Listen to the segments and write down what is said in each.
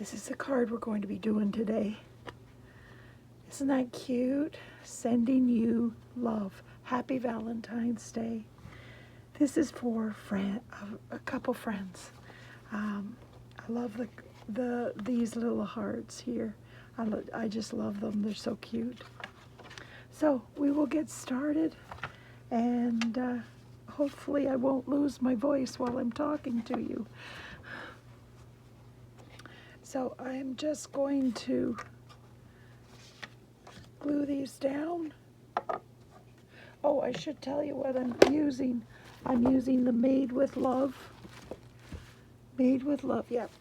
This is the card we're going to be doing today. Isn't that cute? Sending you love. Happy Valentine's Day. This is for a couple friends. I love these little hearts here. I just love them. They're so cute. So we will get started, and hopefully I won't lose my voice while I'm talking to you. So I'm just going to glue these down. Oh, I should tell you what I'm using. I'm using the Made with Love. Made with Love, yep.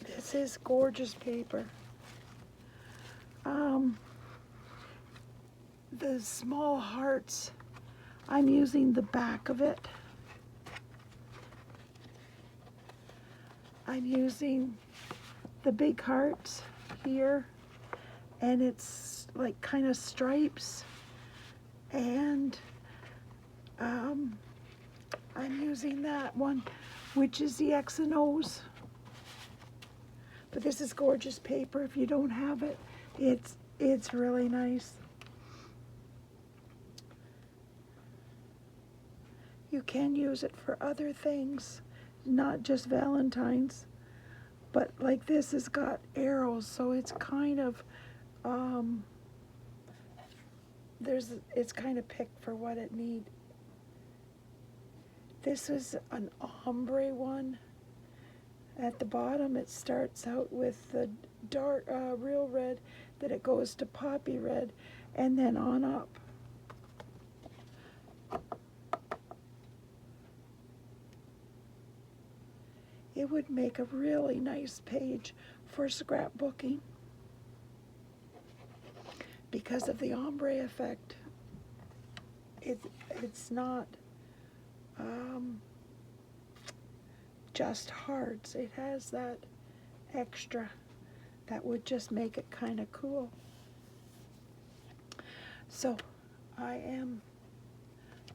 This is gorgeous paper. The small hearts, I'm using the back of it. I'm using the big hearts here, and it's like kind of stripes, and I'm using that one, which is the X and O's. But this is gorgeous paper. If you don't have it, it's really nice. You can use it for other things, not just Valentine's. But like this has got arrows, so it's kind of it's kind of picked for what it needs. This is an ombre one. At the bottom, it starts out with the dark, real red, then it goes to poppy red, and then on up. It would make a really nice page for scrapbooking because of the ombre effect. It's not just hearts. It has that extra that would just make it kind of cool. So I am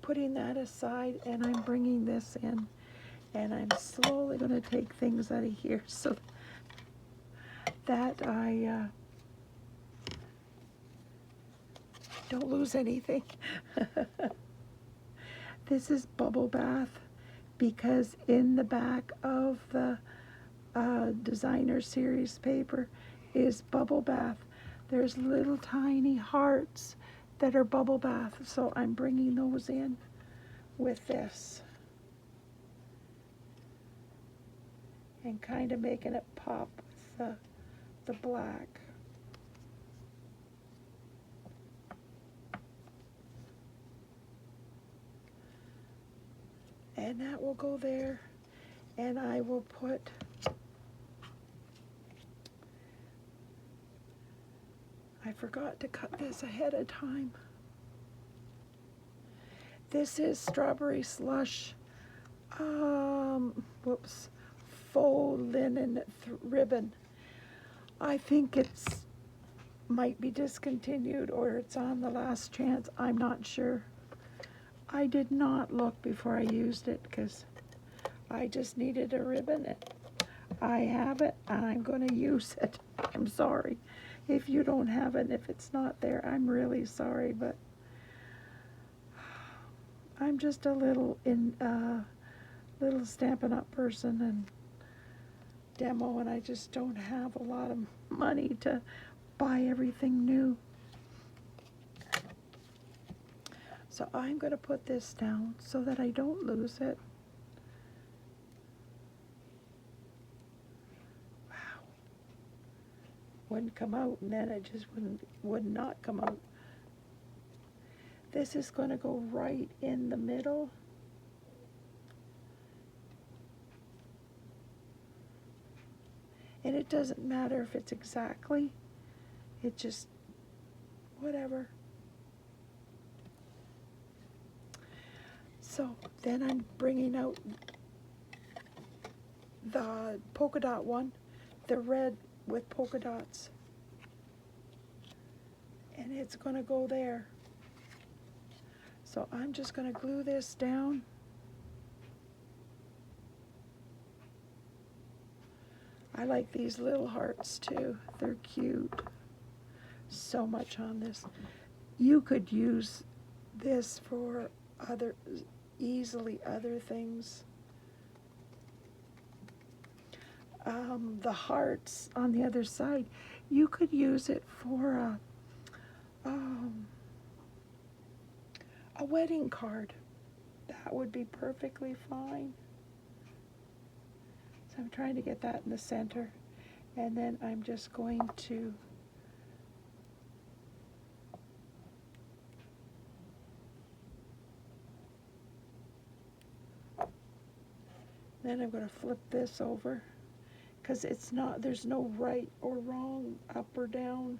putting that aside, and I'm bringing this in. And I'm slowly going to take things out of here so that I don't lose anything. This is Bubble Bath, because in the back of the designer series paper is Bubble Bath. There's little tiny hearts that are Bubble Bath, so I'm bringing those in with this. And kind of making it pop with the black. And that will go there. And I will put I forgot to cut this ahead of time. This is Strawberry Slush. Faux linen ribbon. I think it's might be discontinued or it's on the last chance. I'm not sure. I did not look before I used it because I just needed a ribbon. I have it and I'm going to use it. I'm sorry if you don't have it. If it's not there, I'm really sorry, but I'm just a little Stampin' Up person and demo, and I just don't have a lot of money to buy everything new. So I'm going to put this down so that I don't lose it. Wow. Wouldn't come out, and then it just would not come out. This is going to go right in the middle. And it doesn't matter if it's exactly, it just, whatever. So then I'm bringing out the polka dot one, the red with polka dots. And it's going to go there. So I'm just going to glue this down. I like these little hearts too. They're cute. So much on this. You could use this for easily other things. The hearts on the other side, you could use it for a wedding card. That would be perfectly fine. So I'm trying to get that in the center, and then I'm just going to I'm going to flip this over, because it's not, there's no right or wrong, up or down.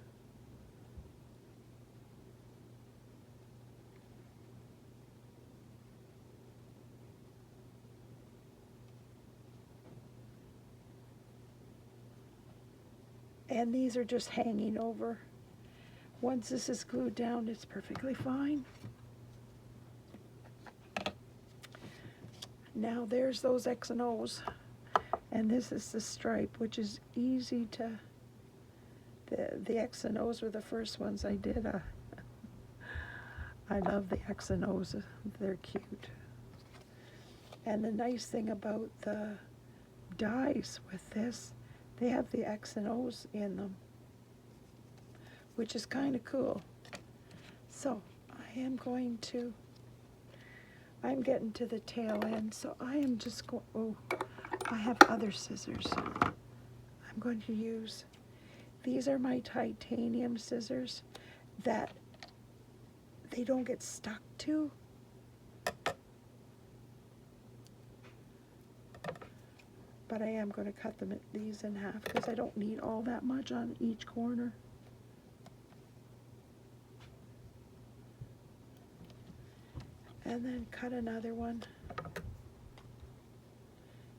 And these are just hanging over. Once this is glued down, it's perfectly fine. Now there's those X and O's. And this is the stripe, which is easy to, the X and O's were the first ones I did. I love the X and O's, they're cute. And the nice thing about the dies with this, they have the X and O's in them, which is kind of cool. So I am going to, I'm getting to the tail end, so I am just going, oh, I have other scissors. I'm going to use, these are my titanium scissors that they don't get stuck to. But I am going to cut these in half because I don't need all that much on each corner. And then cut another one.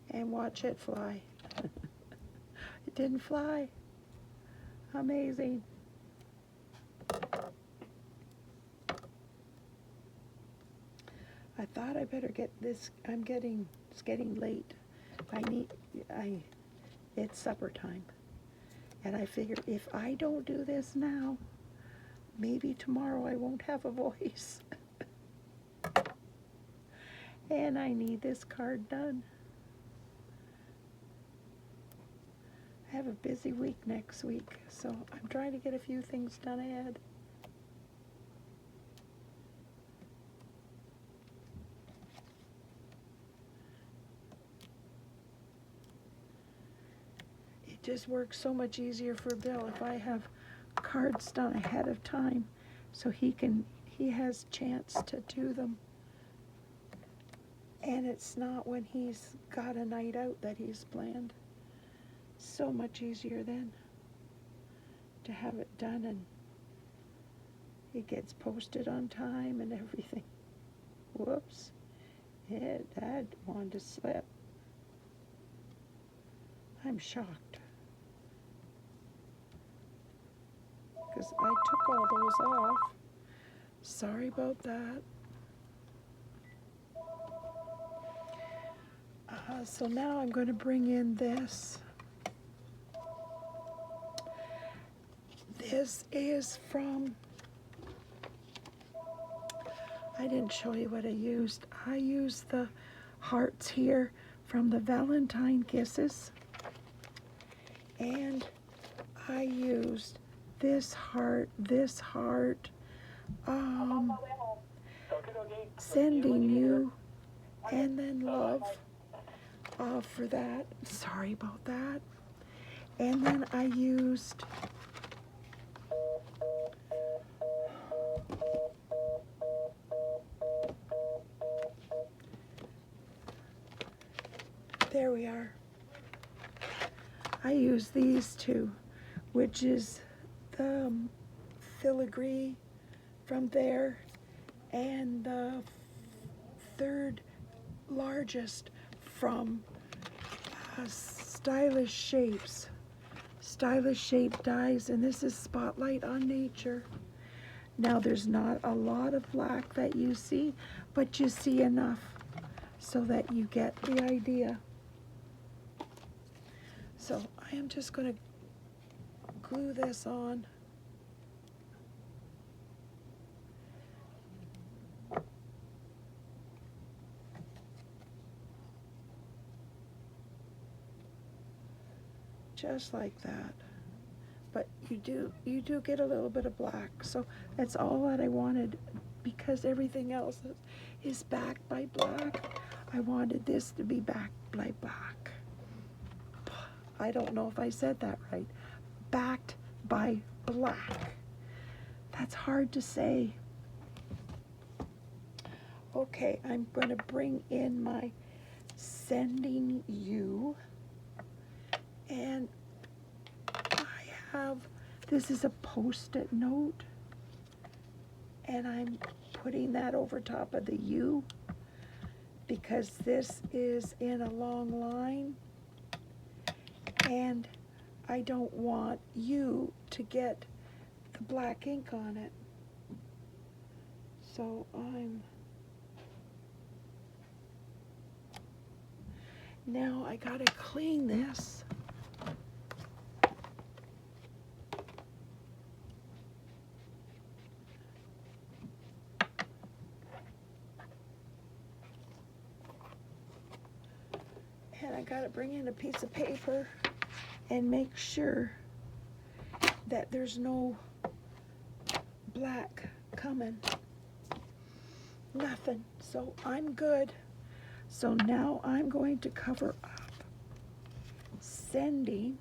And watch it fly. It didn't fly. Amazing. I thought I better get this. It's getting late. It's supper time. And I figured if I don't do this now, maybe tomorrow I won't have a voice. And I need this card done. I have a busy week next week, so I'm trying to get a few things done ahead. It just works so much easier for Bill if I have cards done ahead of time, so he has chance to do them. And it's not when he's got a night out that he's planned. So much easier then to have it done, and it gets posted on time and everything. Whoops. That wanted to slip. I'm shocked. Because I took all those off. Sorry about that. So now I'm going to bring in this. This is from, I didn't show you what I used. I used the hearts here from the Valentine Kisses. And I used this heart, sending you, and then love for that. Sorry about that. And then I used there we are. I use these two, which is the filigree from there, and the third largest from Stylish Shapes. Stylish Shape dies, and this is Spotlight on Nature. Now there's not a lot of black that you see, but you see enough so that you get the idea. So I I am just going to glue this on. Just like that. But you do get a little bit of black. So that's all that I wanted, because everything else is backed by black. I wanted this to be backed by black. I don't know if I said that right. Backed by black. That's hard to say. Okay, I'm going to bring in my Sending You. And I have, this is a Post-it note. And I'm putting that over top of the U, because this is in a long line. And I don't want you to get the black ink on it. So now I gotta clean this. And I gotta bring in a piece of paper and make sure that there's no black coming. Nothing. So I'm good. So now I'm going to cover up Sending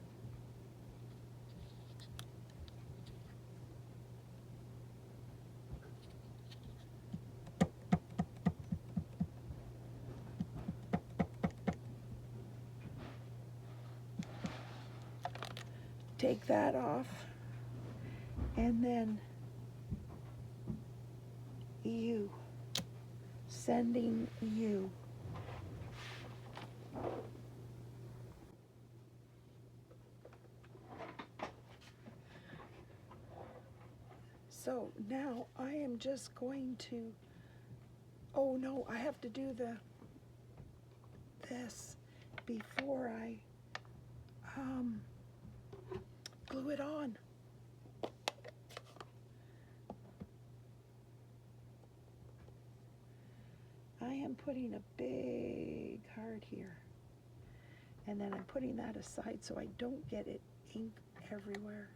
take that off, and then You, Sending You. So now I am just going to, oh no, I have to do this before I glue it on. I am putting a big heart here, and then I'm putting that aside so I don't get it ink everywhere.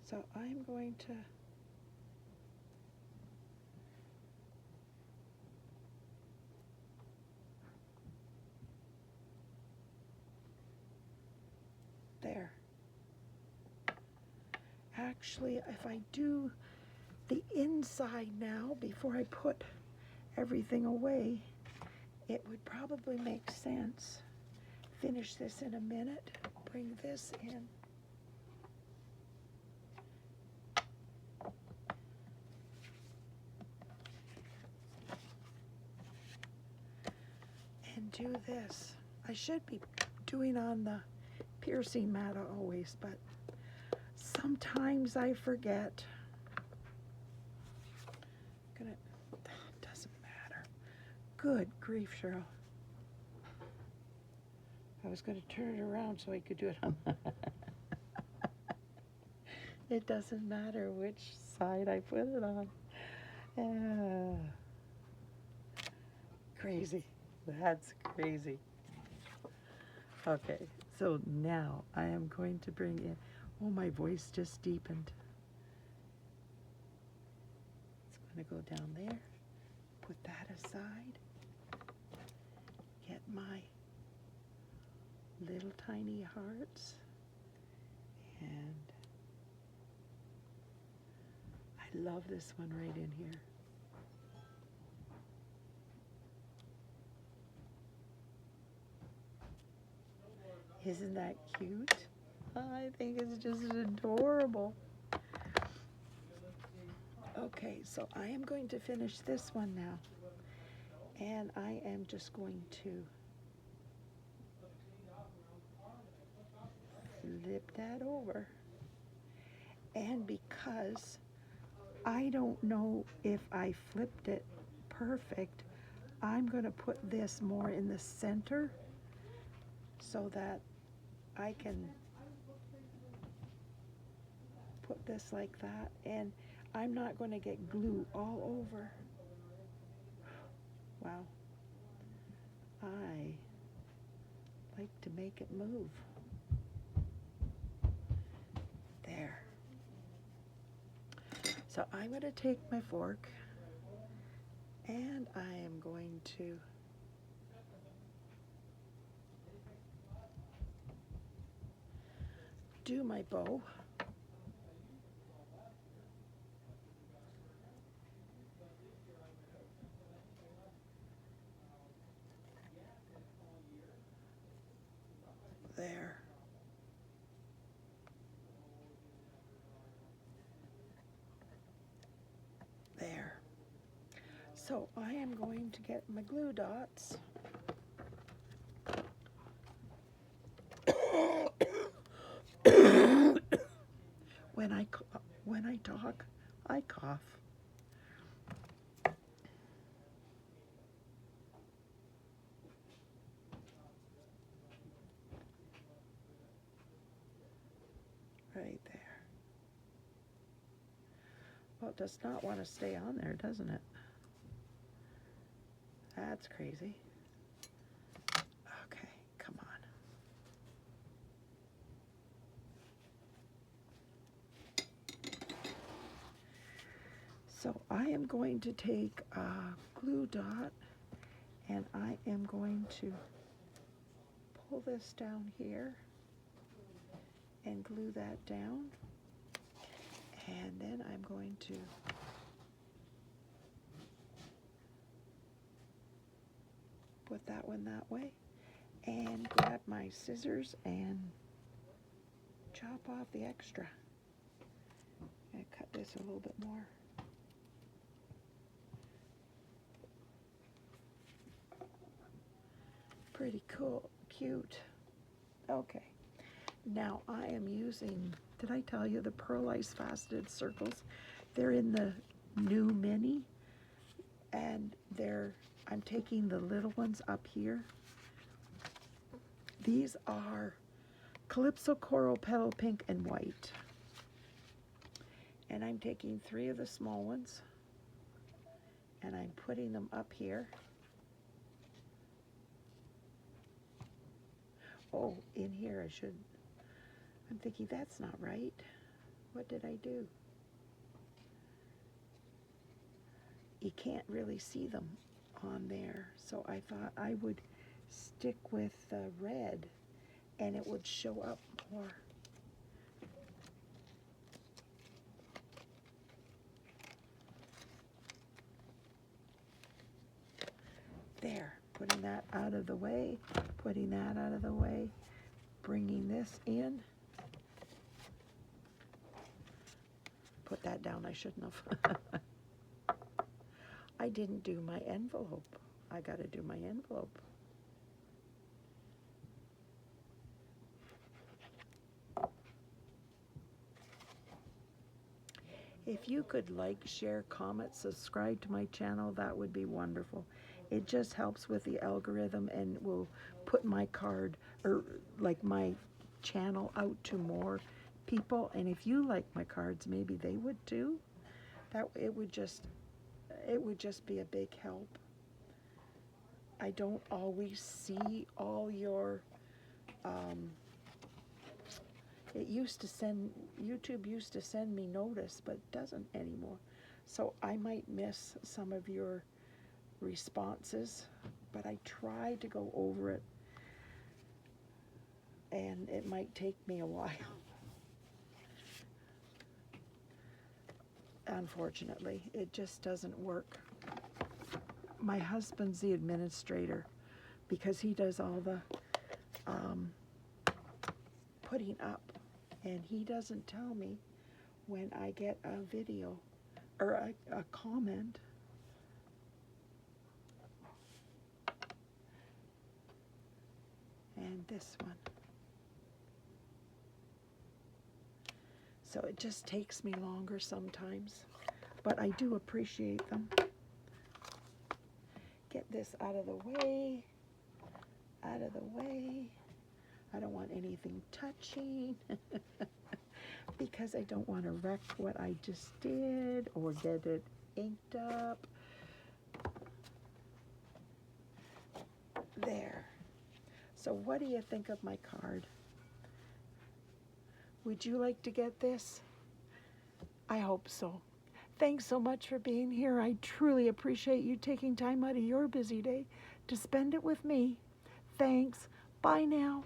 So I'm going to there. Actually, if I do the inside now before I put everything away, it would probably make sense. Finish this in a minute, bring this in. And do this. I should be doing on the piercing mat always, but sometimes I forget. Doesn't matter. Good grief, Cheryl. I was going to turn it around so I could do it on It doesn't matter which side I put it on. Crazy. That's crazy. Okay, so now I am going to bring in, oh, my voice just deepened. It's going to go down there, put that aside, get my little tiny hearts, and I love this one right in here. Isn't that cute? I think it's just adorable. Okay, so I am going to finish this one now. And I am just going to flip that over. And because I don't know if I flipped it perfect, I'm going to put this more in the center so that I can put this like that, and I'm not going to get glue all over. Wow. I like to make it move. There. So I'm going to take my fork and I am going to do my bow. There. There. So I am going to get my glue dots. When I talk, I cough. Right there. Well, it does not want to stay on there, doesn't it? That's crazy. Okay, come on. So I am going to take a glue dot and I am going to pull this down here and glue that down. And then I'm going to put that one that way and grab my scissors and chop off the extra. And cut this a little bit more. Pretty cool, cute. Okay, now I am using, did I tell you, the Pearlized Faceted circles? They're in the new mini, and I'm taking the little ones up here. These are Calypso Coral Petal Pink and White. And I'm taking 3 of the small ones, and I'm putting them up here. Oh, in here I'm thinking that's not right. What did I do? You can't really see them on there, so I thought I would stick with the red and it would show up more. There, putting that out of the way, putting that out of the way, bringing this in. Put that down, I shouldn't have. I didn't do my envelope. I gotta do my envelope. If you could like, share, comment, subscribe to my channel, that would be wonderful. It just helps with the algorithm and will put my card, or like my channel, out to more people. And if you like my cards, maybe they would too. It would just be a big help. I don't always see all your, YouTube used to send me notice, but it doesn't anymore. So I might miss some of your responses, but I try to go over it, and it might take me a while. Unfortunately, it just doesn't work. My husband's the administrator because he does all the putting up, and he doesn't tell me when I get a video or a comment. And this one. So it just takes me longer sometimes, but I do appreciate them. Get this out of the way, out of the way. I don't want any anything touching because I don't want to wreck what I just did or get it inked up. There. So what do you think of my card? Would you like to get this? I hope so. Thanks so much for being here. I truly appreciate you taking time out of your busy day to spend it with me. Thanks. Bye now.